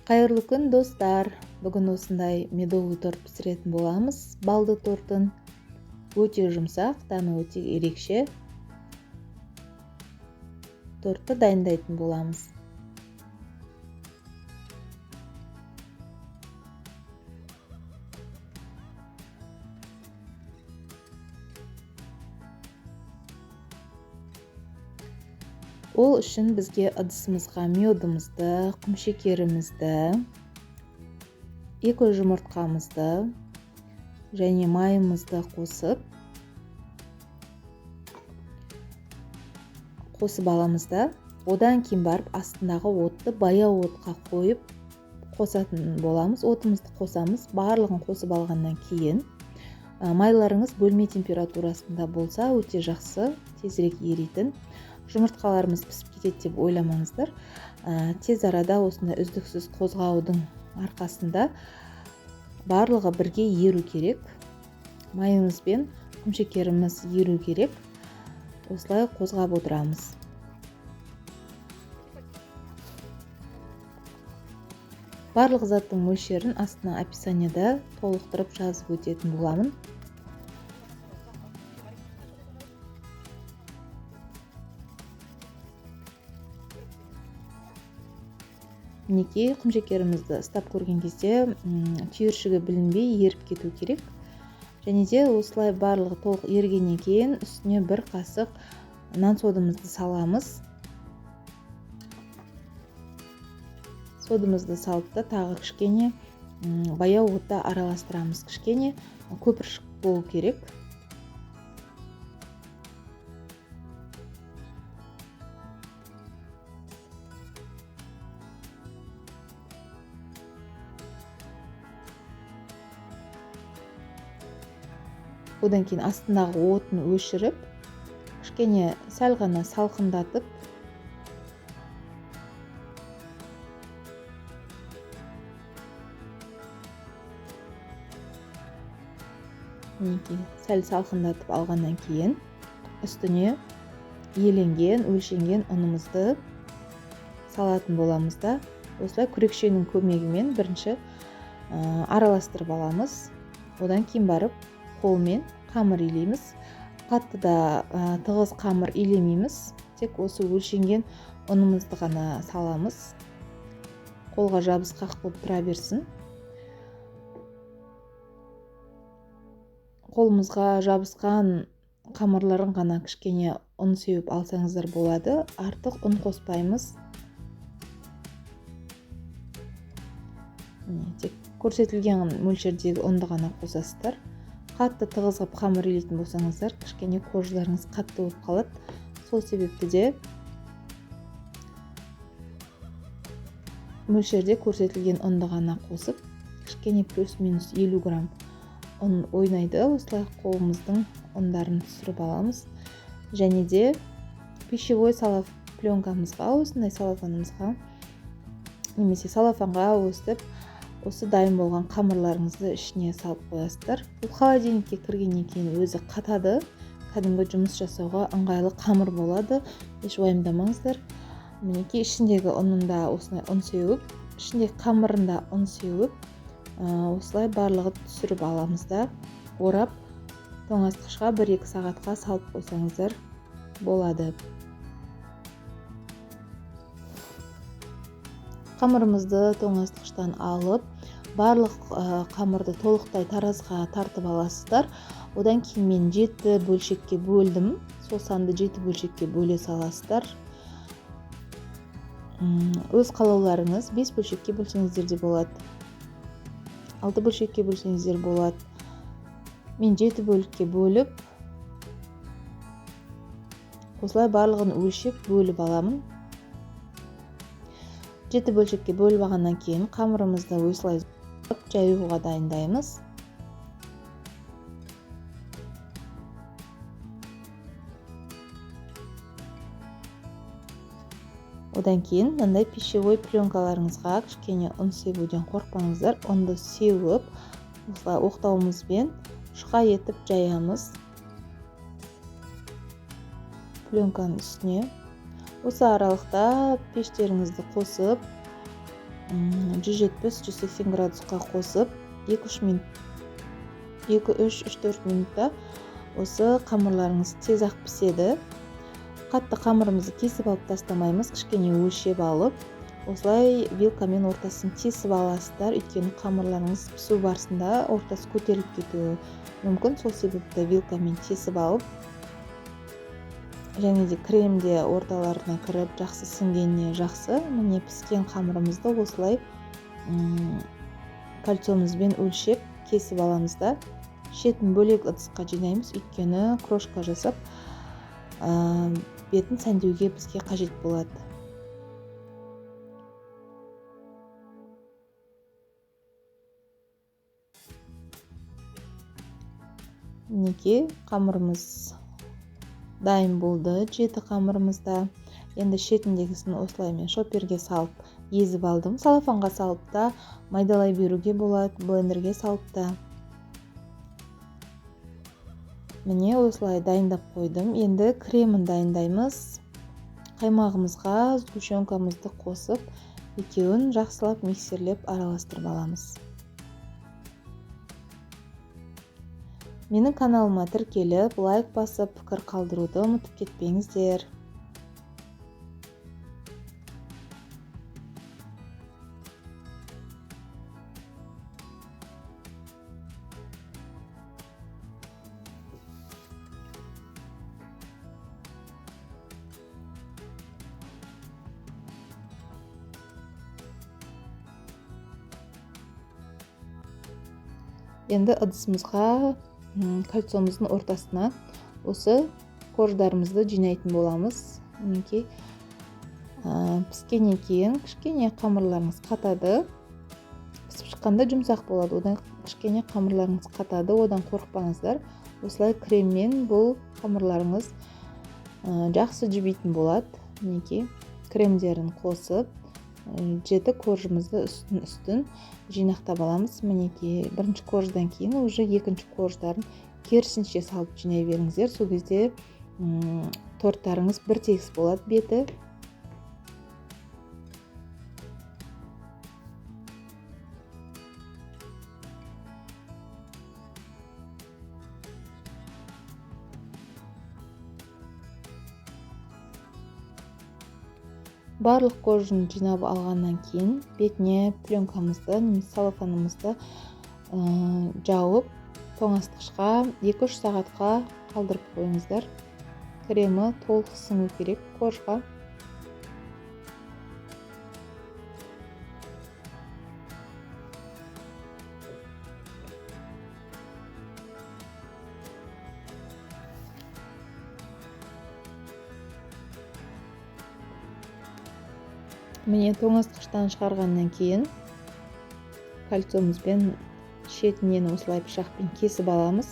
Қайырлы күн достар. Бүгін осындай медовый торт пісіретін боламыз. Балды тортын өте жұмсақ, дәмі өте ерекше тортты дайындайтын боламыз. Ол үшін бізге ыдысымызға медымызды, құмшекерімізді, 2 жұмыртқамызды және майымызды қосып аламыз да, одан кейін барып астындағы отты баяу отқа қойып қосатын боламыз. Отымызды қосамыз. Барлығын қосып алғаннан кейін майларыңыз бөлме температурасында болса өте жақсы, тезірек еритін. Жұмыртқаларымыз пісіп кетеді деп ойламаңыздар. Тез арада осындай үздіксіз қозғаудың арқасында барлығы бірге еру керек. Майымыз бен құмшекеріміз еру керек. Осылай қозғап отырамыз. Барлық заттың мөлшерін астына описаниеда толықтырып жазып өтетін боламын. Мінекей құмшекерімізді ыстап көрген кезде түйіршігі білінбей еріп кету керек. Және де осылай барлығы толық ергеннен кейін үстіне 1 қасық нан содамызды саламыз. Содамызды салып та тағы кішкене баяу отта араластырамыз. Кішкене көпіршік болу керек. Одан кейін астындағы отын өшіріп, кішкене сәл ғана салқындатып, сәл салқындатып алғаннан кейін үстіне еленген, өлшенген ұнымызды салатын боламыз да, осылай күрекшенің көмегімен бірінші араластырып аламыз. Одан кейін барып қолмен қамыр илейміз. Қатты да тығыз қамыр илемейміз. Тек осы өлшенген ұнымызды ғана саламыз. Қолға жабысқақ болып тұра берсін. Қолымызға жабысқан қамырларын ғана кішкене ұн сеуіп алсаңыздар болады. Артық ұн қоспаймыз. Тек көрсетілген мөлшердегі ұнды ғана қосасыздар. Қатты тығыз ғып қамыр илейтін болсаңыздар, кішкене қожаларыңыз қатты болып қалады. Сол себепті де мөлшерде көрсетілген ұнды ғана қосып, кішкене плюс-минус 50 грамм ұн ойнайды. Осылай қолымыздың ұндарын түсіріп аламыз. Және де пищевой пленкамызға, осындай салафанымызға, немесе салафанға өстіп, осы дайын болған қамырларыңызды ішіне салып қоясыздар. Бұл холодильникке кіргеннен кейін өзі қатады. Кәдімгі жұмыс жасауға ыңғайлы қамыр болады. Еш уайымдамаңыздар. Мінекей ішіндегі ұнында осылай ұн сеуіп, ішіндегі қамырында ұн сеуіп, осылай барлығы түсіріп аламыз да, орап, тоңазытқышқа 1-2 сағатқа салып қойсаңыздар болады. Қамырымызды тоңазытқыштан алып, барлық қамырды толықтай таразға тартып аласыздар. Одан кейін мен 7 бөлшекке бөлдім. Сол санды 7 бөлшекке бөле саласыздар. Өз қалауларыңыз 5 бөлшекке бөлсеңіздер де болады. 6 бөлшекке бөлсеңіздер болады. Мен 7 бөлікке бөліп, осылай барлығын өлшеп бөліп аламын. 7 бөлшекке бөліп алғаннан кейін қамырымызды осылай жаюға дайындаймыз. Одан кейін мынандай пищевой пленкаларыңызға кішкене ұн себуден қорықпаңыздар. Ұнды сеуіп, осылай оқтауымызбен жұқа етіп жаямыз. Пленканың үстіне. Осы аралықта пештеріңізді қосып, 170-180 градусқа қосып 2-3 минут 2-3-4 минутта осы қамырларыңыз тез ақ піседі. Қатты қамырымызды кесіп алып тастамаймыз, кішкене өлшеп алып, осылай вилкамен ортасын тесіп аласыздар, өйткені қамырларыңыз пісу барысында ортасы көтеріліп кетуі мүмкін. Сол себепті вилкамен тесіп алып, және де кремде орталарына кіріп жақсы сіңгеніне жақсы. Міне піскен қамырымызды осылай кольцомызбен өлшеп кесіп аламыз да, шетін бөлек ыдысқа жинаймыз, өйткені крошка жасап бетін сәндеуге бізге қажет болады. Мінекей қамырымыз дайын болды, 7 қамырымызда. Енді шетіндегісін осылай мен шоперге салып езіп алдым. Салафанға салып та майдалай беруге болады, блендерге салып та. Міне осылай дайындап қойдым. Енді кремін дайындаймыз. Қаймағымызға сгущенкамызды қосып, екеуін жақсылап миксерлеп араластырып аламыз. Менің каналыма тіркеліп, лайк басып, пікір қалдыруды ұмытып кетпеңіздер. Енді ыдысымызға кольцомыздың ортасына осы корждарымызды жинайтын боламыз. Мінекей піскеннен кейін кішкене қамырларыңыз қатады. Пісіп шыққанда жұмсақ болады, одан кішкене қамырларыңыз қатады, одан қорықпаңыздар. Осылай креммен бұл қамырларыңыз жақсы жібейтін болады. Мінекей кремдерін қосып, 7 коржымызды үстін жинақтап аламыз. Мінекей бірінші корждан кейін уже екінші корждарын керісінше салып жинай беріңіздер. Сол кезде торттарыңыз бір тегіс болады беті. Барлық коржын жинап алғаннан кейін бетіне пленкамызды, немесе салафанымызды жауып, тоңазытқышқа 2-3 сағатқа қалдырып қойыңыздар. Кремі толық сіңу керек коржға. Міне тоңазытқыштан шығарғаннан кейін кольцомызбен шетінен осылай пышақпен кесіп аламыз.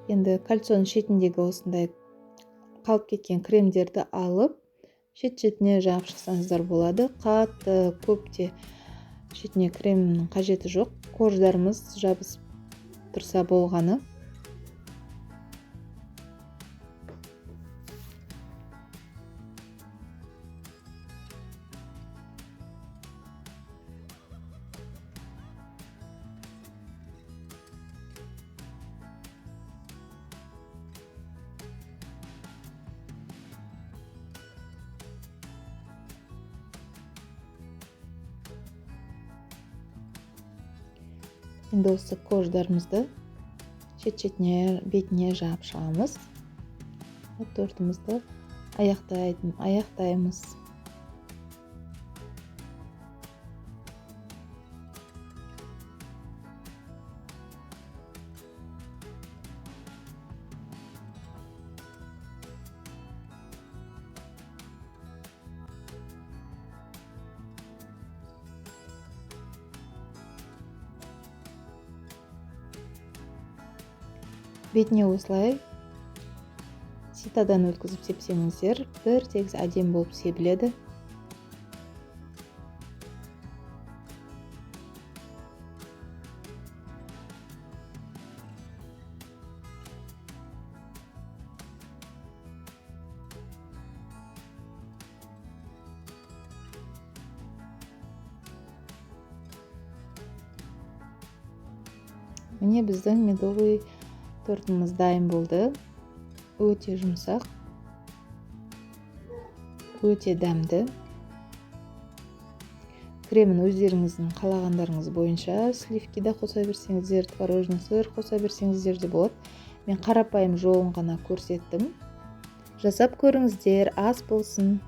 Енді кольцоның шетіндегі осындай қалып кеткен кремдерді алып, шет-шетіне жағып шықсаңыздар болады. Қатты көпте шетіне кремнің қажеті жоқ. Корждарымыз жабысып тұрса болғаны. Енді осы корждарымызды шет-шетіне, бетіне жағып шығамыз. Тортымызды аяқтаймыз. Бетіне осылай ситадан өткізіп сепсеңіздер, бір тегіс әдемі болып себіледі. Міне біздің медовый тортымыз дайын болды. Өте жұмсақ, өте дәмді. Кремін өздеріңіздің қалағандарыңыз бойынша сливки да қоса берсеңіздер, творожный сыр қоса берсеңіздер де болады. Мен қарапайым жолын ғана көрсеттім. Жасап көріңіздер, ас болсын.